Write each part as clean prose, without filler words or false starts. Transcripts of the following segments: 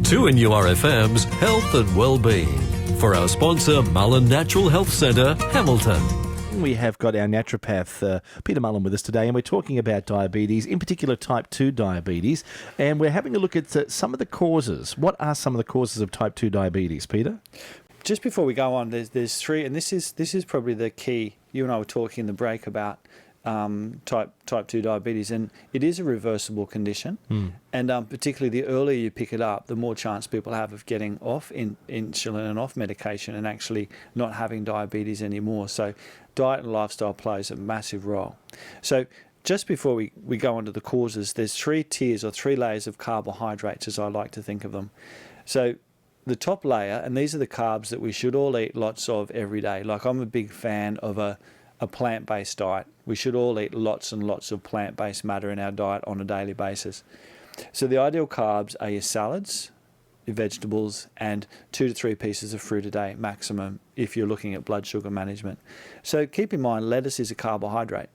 2NURFM's Health and Wellbeing for our sponsor Mullen Natural Health Centre, Hamilton. We have got our naturopath, Peter Mullen, with us today, and we're talking about diabetes, in particular type 2 diabetes, and we're having a look at some of the causes. What are some of the causes of type 2 diabetes, Peter? Just before we go on, there's three, and this is probably the key. You and I were talking in the break about type 2 diabetes, and it is a reversible condition. And particularly the earlier you pick it up, the more chance people have of getting off insulin and off medication and actually not having diabetes anymore. So diet and lifestyle plays a massive role. So just before we go on to the causes, there's three tiers or three layers of carbohydrates, as I like to think of them. So the top layer, and these are the carbs that we should all eat lots of every day. Like, I'm a big fan of a plant-based diet. We should all eat lots and lots of plant-based matter in our diet on a daily basis. So the ideal carbs are your salads, your vegetables, and 2 to 3 pieces of fruit a day maximum if you're looking at blood sugar management. So keep in mind, lettuce is a carbohydrate.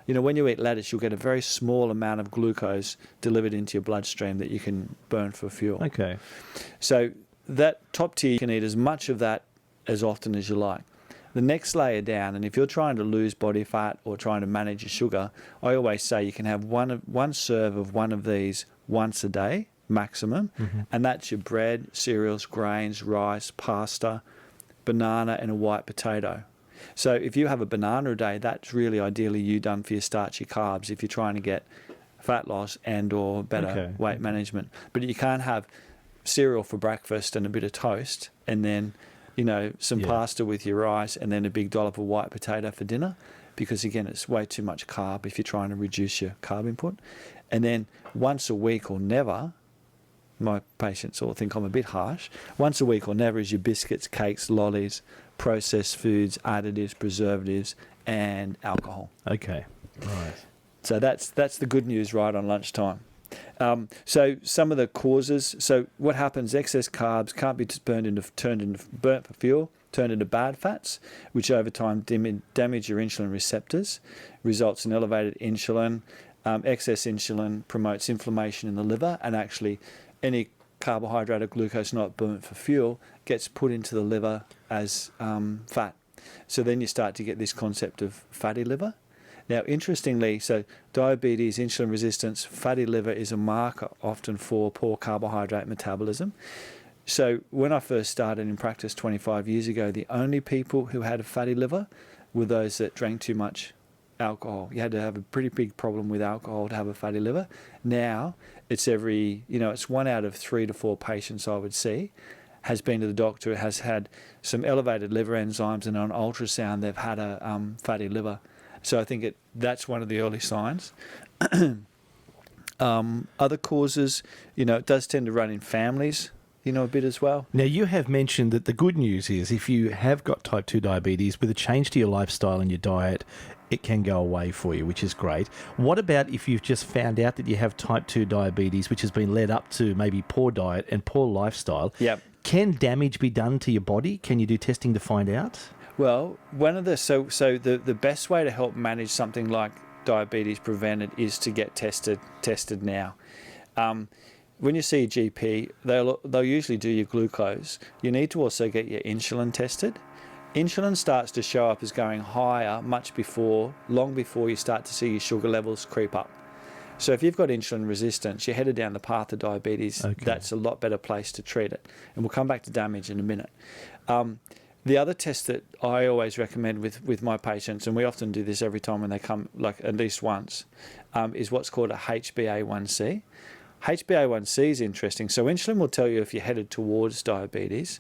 You know, when you eat lettuce, you'll get a very small amount of glucose delivered into your bloodstream that you can burn for fuel. Okay. So that top tier, you can eat as much of that as often as you like. The next layer down, and if you're trying to lose body fat or trying to manage your sugar, I always say you can have one serve of one of these once a day maximum, and that's your bread, cereals, grains, rice, pasta, banana, and a white potato. So if you have a banana a day, that's really ideally you done for your starchy carbs if you're trying to get fat loss and or better weight management. But you can't have cereal for breakfast and a bit of toast and then, you know, some pasta with your rice and then a big dollop of white potato for dinner, because again, it's way too much carb if you're trying to reduce your carb input. And then once a week or never, my patients all think I'm a bit harsh, once a week or never is your biscuits, cakes, lollies, processed foods, additives, preservatives, and alcohol. Okay, right. So that's the good news right on lunchtime. So some of the causes, so what happens, excess carbs can't be burnt for fuel, turned into bad fats, which over time damage your insulin receptors, results in elevated insulin. Excess insulin promotes inflammation in the liver, and actually any carbohydrate or glucose not burnt for fuel gets put into the liver as fat. So then you start to get this concept of fatty liver. Now, interestingly, so diabetes, insulin resistance, fatty liver is a marker often for poor carbohydrate metabolism. So when I first started in practice 25 years ago, the only people who had a fatty liver were those that drank too much alcohol. You had to have a pretty big problem with alcohol to have a fatty liver. Now, it's it's 1 out of 3 to 4 patients I would see has been to the doctor, has had some elevated liver enzymes, and on ultrasound they've had a fatty liver. So I think that's one of the early signs. Other causes, it does tend to run in families, a bit as well. Now, you have mentioned that the good news is if you have got type 2 diabetes, with a change to your lifestyle and your diet, it can go away for you, which is great. What about if you've just found out that you have type 2 diabetes, which has been led up to maybe poor diet and poor lifestyle? Yep. Can damage be done to your body? Can you do testing to find out? Well, the best way to help manage something like diabetes prevented is to get tested now. When you see a GP, they'll usually do your glucose. You need to also get your insulin tested. Insulin starts to show up as going higher long before you start to see your sugar levels creep up. So if you've got insulin resistance, you're headed down the path of diabetes. Okay. That's a lot better place to treat it. And we'll come back to damage in a minute. The other test that I always recommend with my patients, and we often do this every time when they come, like at least once, is what's called a HbA1c. HbA1c is interesting. So insulin will tell you if you're headed towards diabetes,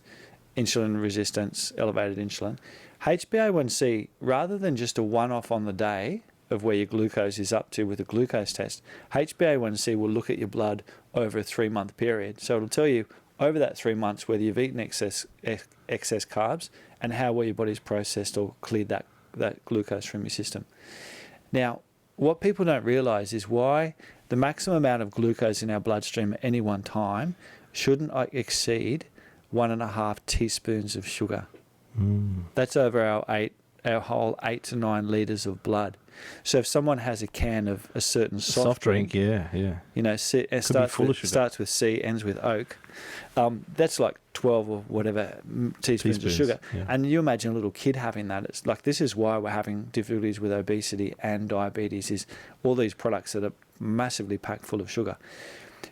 insulin resistance, elevated insulin. HbA1c, rather than just a one-off on the day of where your glucose is up to with a glucose test, HbA1c will look at your blood over a 3-month period. So it'll tell you over that 3 months whether you've eaten excess carbs and how well your body's processed or cleared that glucose from your system. Now, what people don't realise is why the maximum amount of glucose in our bloodstream at any one time shouldn't exceed 1.5 teaspoons of sugar. That's over our whole 8 to 9 litres of blood. So if someone has a can of a certain soft drink, yeah. you know, it starts with C, ends with oak, that's like 12 or whatever teaspoons of sugar. Yeah. And you imagine a little kid having that. It's like, this is why we're having difficulties with obesity and diabetes, is all these products that are massively packed full of sugar.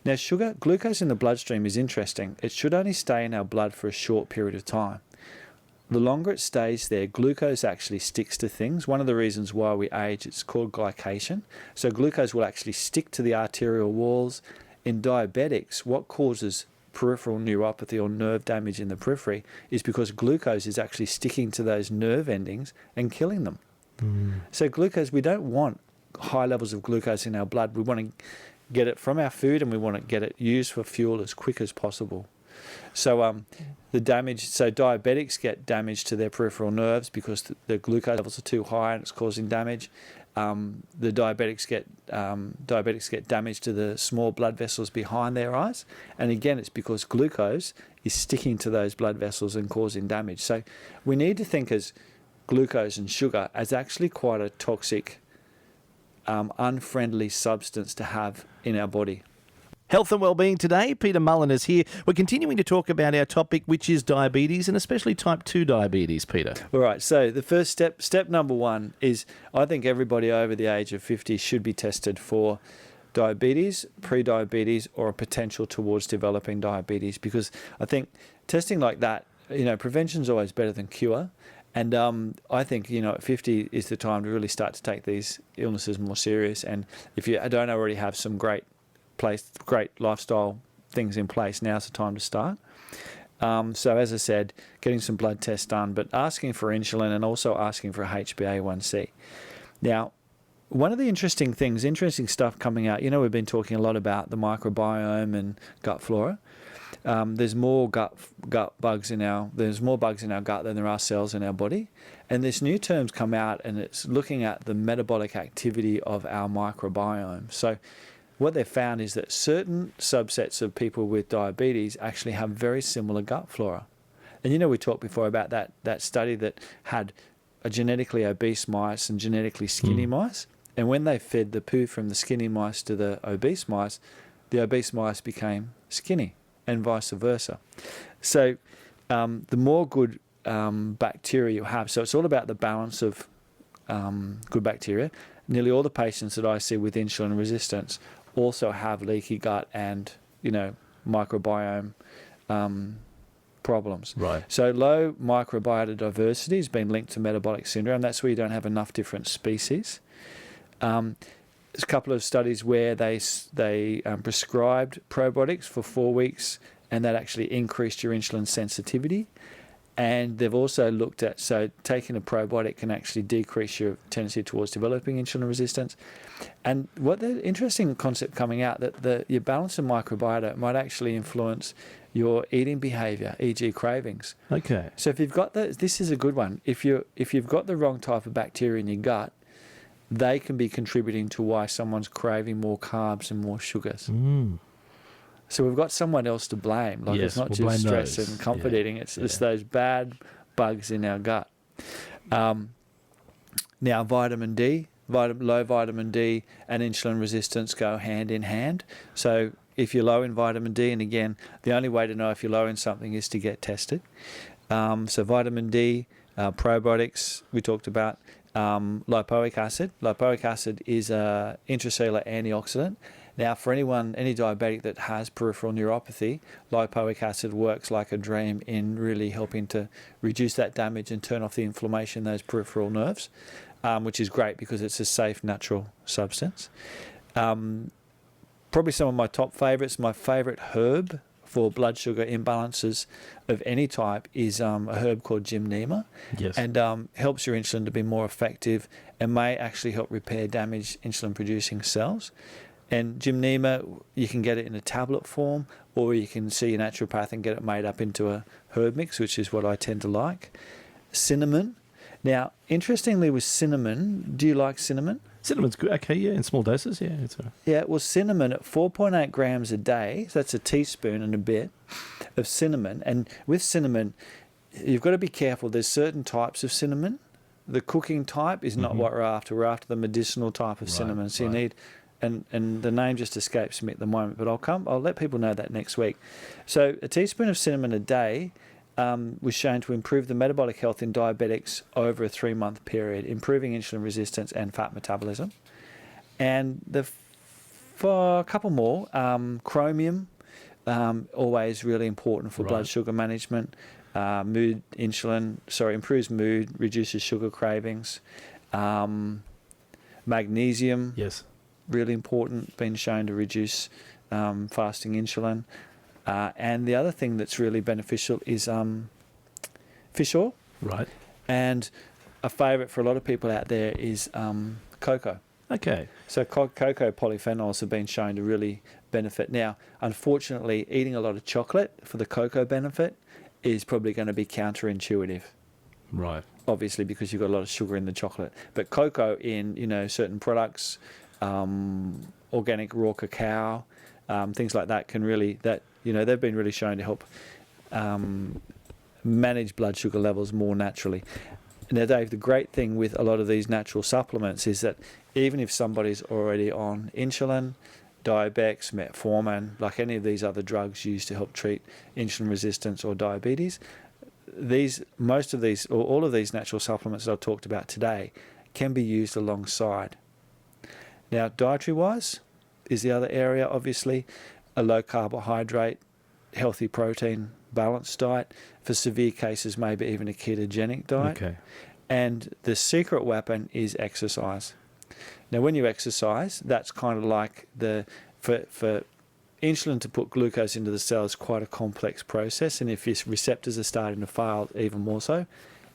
Now, glucose in the bloodstream is interesting. It should only stay in our blood for a short period of time. The longer it stays there, glucose actually sticks to things. One of the reasons why we age, it's called glycation. So glucose will actually stick to the arterial walls. In diabetics, what causes peripheral neuropathy or nerve damage in the periphery is because glucose is actually sticking to those nerve endings and killing them. So glucose, we don't want high levels of glucose in our blood. We want to get it from our food, and we want to get it used for fuel as quick as possible. So diabetics get damage to their peripheral nerves because the glucose levels are too high and it's causing damage. The diabetics get damage to the small blood vessels behind their eyes, and again, it's because glucose is sticking to those blood vessels and causing damage. So we need to think as glucose and sugar as actually quite a toxic, unfriendly substance to have in our body. Health and Wellbeing today. Peter Mullen is here. We're continuing to talk about our topic, which is diabetes, and especially type 2 diabetes, Peter. All right, so the first step number one is, I think everybody over the age of 50 should be tested for diabetes, pre-diabetes, or a potential towards developing diabetes, because I think testing like that, prevention is always better than cure. And I think, at 50 is the time to really start to take these illnesses more serious. And if you don't already have some great lifestyle things in place, now's the time to start. So as I said, getting some blood tests done, but asking for insulin and also asking for a HbA1c. Now, one of the interesting stuff coming out, we've been talking a lot about the microbiome and gut flora. There's more bugs in our gut than there are cells in our body. And this new term's come out, and it's looking at the metabolic activity of our microbiome. So what they've found is that certain subsets of people with diabetes actually have very similar gut flora. And we talked before about that study that had a genetically obese mice and genetically skinny mice. And when they fed the poo from the skinny mice to the obese mice became skinny, and vice versa. So the more good bacteria you have, so it's all about the balance of good bacteria. Nearly all the patients that I see with insulin resistance also have leaky gut and, microbiome problems. Right. So low microbiota diversity has been linked to metabolic syndrome. That's where you don't have enough different species. There's a couple of studies where they prescribed probiotics for 4 weeks, and that actually increased your insulin sensitivity. And they've also looked at, so taking a probiotic can actually decrease your tendency towards developing insulin resistance. And what the interesting concept coming out, that your balance of microbiota might actually influence your eating behavior, e.g. cravings. Okay. So if you've got this is a good one. If you've got the wrong type of bacteria in your gut, they can be contributing to why someone's craving more carbs and more sugars. So we've got someone else to blame. Like, yes, it's not just stress and comfort eating. It's those bad bugs in our gut. Now, vitamin D, low vitamin D and insulin resistance go hand in hand. So if you're low in vitamin D, and again, the only way to know if you're low in something is to get tested. So vitamin D, probiotics, we talked about. Lipoic acid. Lipoic acid is an intracellular antioxidant. Now, for any diabetic that has peripheral neuropathy, lipoic acid works like a dream in really helping to reduce that damage and turn off the inflammation in those peripheral nerves, which is great because it's a safe, natural substance. Probably some of my top favourites. My favourite herb for blood sugar imbalances of any type is a herb called gymnema. Yes. And helps your insulin to be more effective and may actually help repair damaged insulin-producing cells. And gymnema, you can get it in a tablet form, or you can see a naturopath and get it made up into a herb mix, which is what I tend to like. Cinnamon. Now, interestingly with cinnamon, do you like cinnamon? Cinnamon's good. Okay, yeah, in small doses, yeah. Yeah, well, cinnamon at 4.8 grams a day, so that's a teaspoon and a bit of cinnamon. And with cinnamon, you've got to be careful. There's certain types of cinnamon. the cooking type is not what we're after. We're after the medicinal type of cinnamon. So you need, and the name just escapes me at the moment, but I'll let people know that next week. So a teaspoon of cinnamon a day was shown to improve the metabolic health in diabetics over a 3-month period, improving insulin resistance and fat metabolism. And for a couple more, chromium, always really important for blood sugar management. Improves mood, reduces sugar cravings. Magnesium, really important, been shown to reduce fasting insulin. And the other thing that's really beneficial is fish oil. Right. And a favourite for a lot of people out there is cocoa. Okay. So cocoa polyphenols have been shown to really benefit. Now, unfortunately, eating a lot of chocolate for the cocoa benefit is probably going to be counterintuitive. Right. Obviously, because you've got a lot of sugar in the chocolate. But cocoa in, certain products, organic raw cacao, things like that can really, they've been really shown to help manage blood sugar levels more naturally. Now, Dave, the great thing with a lot of these natural supplements is that even if somebody's already on insulin, Diabex, metformin, like any of these other drugs used to help treat insulin resistance or diabetes, most of these, or all of these natural supplements that I've talked about today can be used alongside. Now, dietary-wise is the other area, obviously. A low carbohydrate, healthy protein, balanced diet. For severe cases, maybe even a ketogenic diet. Okay. And the secret weapon is exercise. Now, when you exercise, that's kind of like for insulin to put glucose into the cell is quite a complex process, and if your receptors are starting to fail, even more so.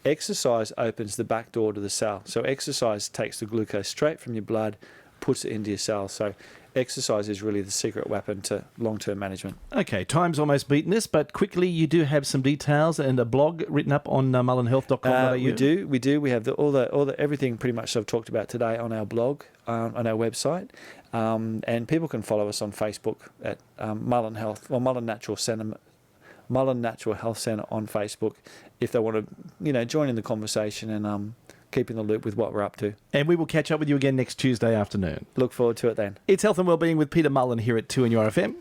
Exercise opens the back door to the cell. So exercise takes the glucose straight from your blood, puts it into your cells. So exercise is really the secret weapon to long-term management. Okay, time's almost beaten us, but quickly, you do have some details and a blog written up on mullenhealth.com.au. We do. We have all the everything pretty much I've talked about today on our blog, on our website, and people can follow us on Facebook at Mullen Health or Mullen Natural Centre, Mullen Natural Health Centre on Facebook, if they want to, join in the conversation and keep in the loop with what we're up to. And we will catch up with you again next Tuesday afternoon. Look forward to it then. It's Health and Wellbeing with Peter Mullen here at 2NURFM.